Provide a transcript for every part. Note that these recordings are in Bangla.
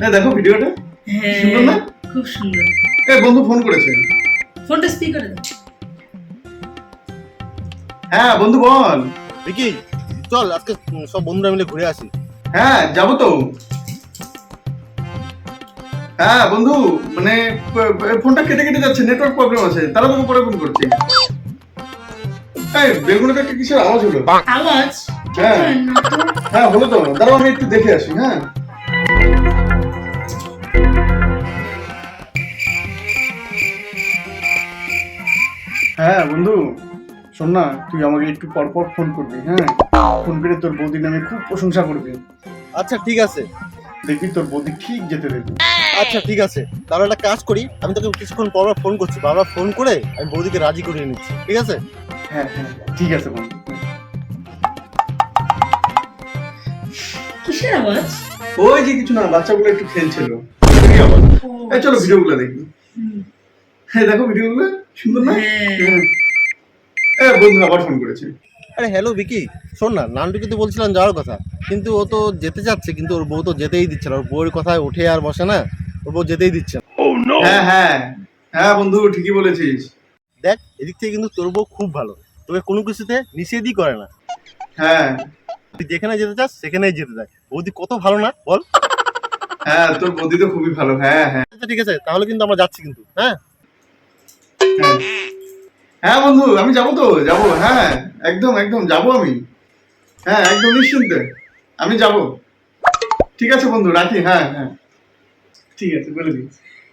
দেখো ভিডিওটা হ্যাঁ সুন্দর না? খুব সুন্দর। বন্ধু ফোন করেছে। ফোনটা স্পিকারে দাও। হ্যাঁ বন্ধু বল। ভিকি চল আজকে সব বন্ধুরা মিলে ঘুরে আসি। হ্যাঁ যাবো তো। হ্যাঁ বন্ধু মানে ফোনটা কেটে কেটে যাচ্ছে, নেটওয়ার্ক প্রবলেম আছে, তারা তোকে পরে ফোন করছি। বেলগুলোতে একটা কিসের আওয়াজ হলো? আওয়াজ? হ্যাঁ। না তো। হ্যাঁ হলো তো, দাঁড়াও আমি একটু দেখে আসি। হ্যাঁ হ্যাঁ বন্ধু শোন না, তুই আমাকে একটু পর পর ফোন করবি। হ্যাঁ ফোন করে তোর বৌদির নামে খুব প্রশংসা করবি। আচ্ছা ঠিক আছে। দেখবি তোর বৌদি ঠিক যেতে দেবে। আচ্ছা ঠিক আছে, তাহলে একটা কাজ করি, আমি তোকে কিছুক্ষণ পর ফোন করছি, বারবার ফোন করে আমি বৌদিকে রাজি করিয়ে নিচ্ছি, ঠিক আছে? হ্যাঁ হ্যাঁ ঠিক আছে বন্ধু। কিসের আওয়াজ? ওই যে কিছু না, বাচ্চাগুলো একটু খেলছিল। কি আবার? চলো ভিডিওগুলো দেখি। হ্যাঁ দেখো ভিডিওগুলো সুন্দর না? বন্ধু আবার ফোন করেছে। আরে হ্যালো ভিকি, শোন না, নান্টুকে তো বলছিলাম যাওয়ার কথা, কিন্তু ও তো যেতে চাচ্ছে, কিন্তু ওর বউ তো যেতেই দিচ্ছে না। ওর বউয়ের কথায় উঠে আর বসে না, ওর বউ যেতেই দিচ্ছে না। হ্যাঁ হ্যাঁ হ্যাঁ বন্ধু ঠিকই বলেছিস। দেখ এদিক থেকে কিন্তু তোর বউ খুব ভালো, তোকে কোনো কিছুতে নিষেধই করে না। হ্যাঁ তুই যেখানে যেতে চাস সেখানেই যেতে দেয়। বৌদি কত ভালো না বল? হ্যাঁ তোর বৌদি তো খুবই ভালো। হ্যাঁ হ্যাঁ আচ্ছা ঠিক আছে, তাহলে কিন্তু আমরা যাচ্ছি কিন্তু। হ্যাঁ হ্যাঁ হ্যাঁ বন্ধু আমি যাবো তো, যাবো। হ্যাঁ একদম একদম যাবো আমি। হ্যাঁ একদম নিশ্চিন্তে আমি যাবো। ঠিক আছে বন্ধু রাখি। হ্যাঁ হ্যাঁ ঠিক আছে বলে দিই।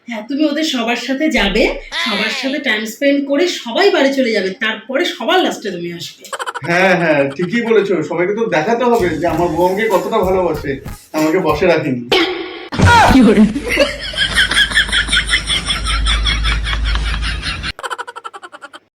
হ্যাঁ তুমি ওদের সবার সাথে যাবে, সবার সাথে টাইম স্পেন্ড করে সবাই বাড়ি চলে যাবে, তারপরে সবার লাস্টে তুমি আসবে। হ্যাঁ হ্যাঁ ঠিকই বলেছো, সবাইকে তো দেখাতে হবে যে আমার বউ আমাকে কতটা ভালোবাসে, আমাকে বসে রাখিনি।